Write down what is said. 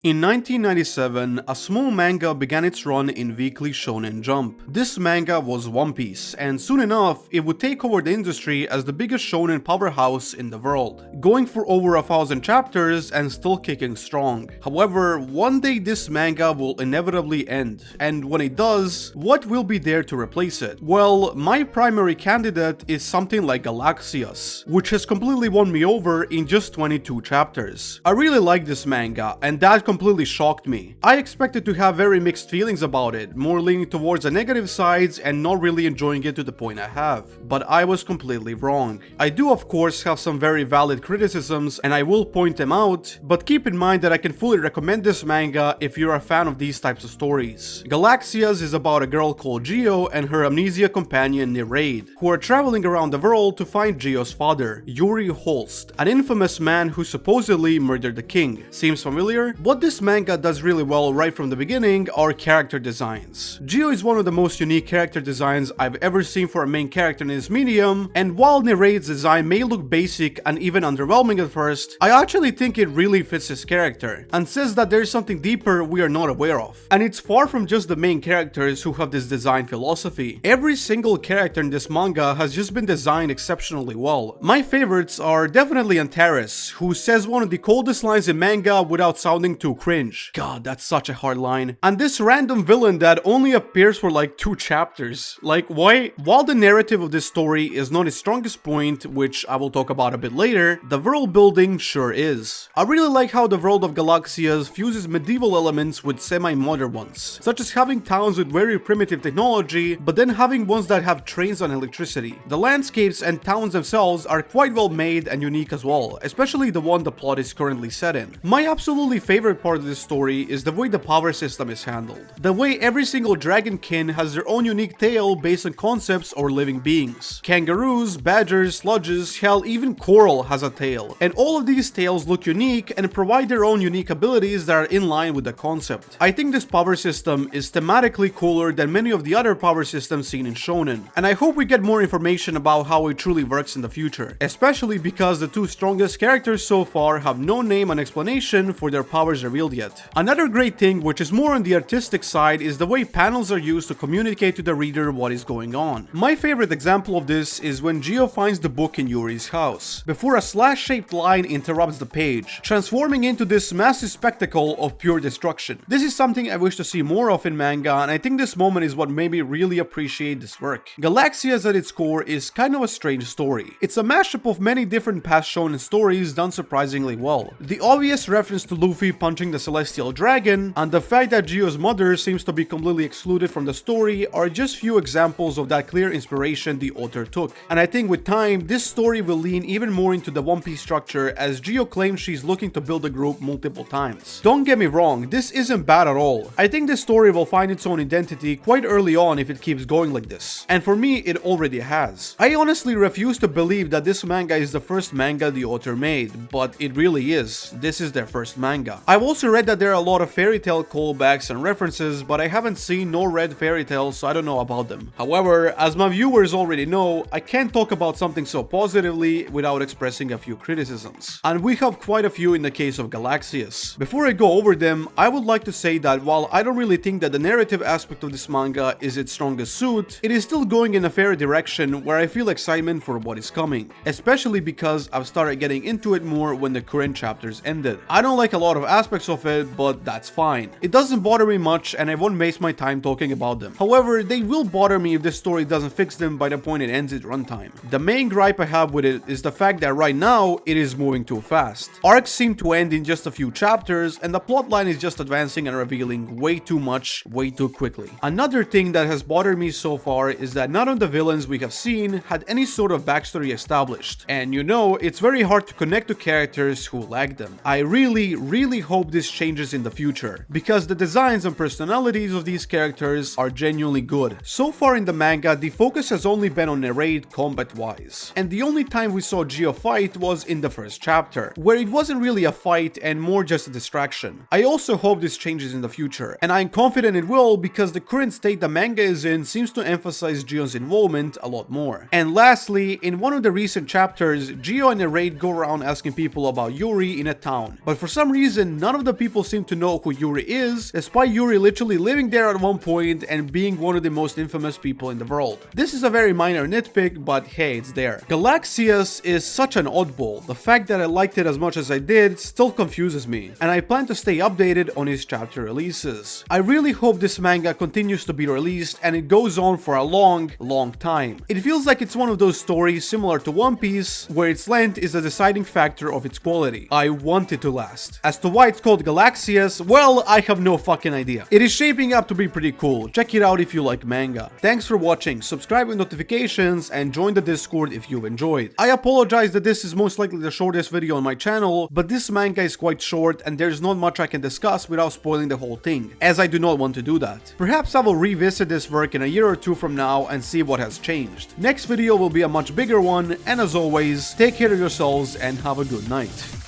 In 1997, a small manga began its run in Weekly Shonen Jump. This manga was One Piece, and soon enough, it would take over the industry as the biggest shonen powerhouse in the world, going for over 1,000 chapters and still kicking strong. However, one day this manga will inevitably end, and when it does, what will be there to replace it? Well, my primary candidate is something like GALAXIAS, which has completely won me over in just 22 chapters. I really like this manga, and that completely shocked me. I expected to have very mixed feelings about it, more leaning towards the negative sides and not really enjoying it to the point I have. But I was completely wrong. I do of course have some very valid criticisms and I will point them out, but keep in mind that I can fully recommend this manga if you're a fan of these types of stories. GALAXIAS is about a girl called Geo and her amnesia companion Nereid, who are traveling around the world to find Geo's father, Yuri Holst, an infamous man who supposedly murdered the king. Seems familiar? What this manga does really well right from the beginning are character designs. Geo is one of the most unique character designs I've ever seen for a main character in this medium, and while Nereid's design may look basic and even underwhelming at first, I actually think it really fits his character, and says that there's something deeper we are not aware of. And it's far from just the main characters who have this design philosophy. Every single character in this manga has just been designed exceptionally well. My favorites are definitely Antares, who says one of the coldest lines in manga without sounding too cringe. God, that's such a hard line. And this random villain that only appears for like 2 chapters. Like, why? While the narrative of this story is not its strongest point, which I will talk about a bit later, the world building sure is. I really like how the world of GALAXIAS fuses medieval elements with semi-modern ones, such as having towns with very primitive technology, but then having ones that have trains on electricity. The landscapes and towns themselves are quite well made and unique as well, especially the one the plot is currently set in. My absolutely favorite part of this story is the way the power system is handled. The way every single dragonkin has their own unique tale based on concepts or living beings. Kangaroos, badgers, sludges, hell, even coral has a tail. And all of these tales look unique and provide their own unique abilities that are in line with the concept. I think this power system is thematically cooler than many of the other power systems seen in shonen, and I hope we get more information about how it truly works in the future, especially because the 2 strongest characters so far have no name and explanation for their powers revealed yet. Another great thing, which is more on the artistic side, is the way panels are used to communicate to the reader what is going on. My favorite example of this is when Geo finds the book in Yuri's house, before a slash-shaped line interrupts the page, transforming into this massive spectacle of pure destruction. This is something I wish to see more of in manga, and I think this moment is what made me really appreciate this work. GALAXIAS at its core is kind of a strange story. It's a mashup of many different past shonen stories done surprisingly well. The obvious reference to Luffy punching the celestial dragon, and the fact that Geo's mother seems to be completely excluded from the story are just few examples of that clear inspiration the author took. And I think with time, this story will lean even more into the One Piece structure, as Geo claims she's looking to build a group multiple times. Don't get me wrong, this isn't bad at all. I think this story will find its own identity quite early on if it keeps going like this. And for me, it already has. I honestly refuse to believe that this manga is the first manga the author made, but it really is. This is their first manga. I've also read that there are a lot of fairy tale callbacks and references, but I haven't seen nor read fairy tales, so I don't know about them. However, as my viewers already know, I can't talk about something so positively without expressing a few criticisms. And we have quite a few in the case of GALAXIAS. Before I go over them, I would like to say that while I don't really think that the narrative aspect of this manga is its strongest suit, it is still going in a fair direction where I feel excitement for what is coming, especially because I've started getting into it more when the current chapters ended. I don't like a lot of aspects of it, but that's fine. It doesn't bother me much and I won't waste my time talking about them. However, they will bother me if this story doesn't fix them by the point it ends its runtime. The main gripe I have with it is the fact that right now, it is moving too fast. Arcs seem to end in just a few chapters and the plotline is just advancing and revealing way too much, way too quickly. Another thing that has bothered me so far is that none of the villains we have seen had any sort of backstory established. And you know, it's very hard to connect to characters who lack them. I really hope this changes in the future, because the designs and personalities of these characters are genuinely good. So far in the manga, the focus has only been on Nereid combat-wise, and the only time we saw Geo fight was in the first chapter, where it wasn't really a fight and more just a distraction. I also hope this changes in the future, and I'm confident it will because the current state the manga is in seems to emphasize Geo's involvement a lot more. And lastly, in one of the recent chapters, Geo and Nereid go around asking people about Yuri in a town, but for some reason none none of the people seem to know who Yuri is, despite Yuri literally living there at one point and being one of the most infamous people in the world. This is a very minor nitpick, but hey, it's there. GALAXIAS is such an oddball. The fact that I liked it as much as I did still confuses me, and I plan to stay updated on his chapter releases. I really hope this manga continues to be released and it goes on for a long time. It feels like it's one of those stories similar to One Piece, where its length is a deciding factor of its quality. I want it to last. As to why it's called GALAXIAS, well, I have no fucking idea. It is shaping up to be pretty cool. Check it out if you like manga. Thanks for watching, subscribe with notifications, and join the Discord if you enjoyed. I apologize that this is most likely the shortest video on my channel, but this manga is quite short and there's not much I can discuss without spoiling the whole thing, as I do not want to do that. Perhaps I will revisit this work in a year or two from now and see what has changed. Next video will be a much bigger one, and as always, take care of yourselves and have a good night.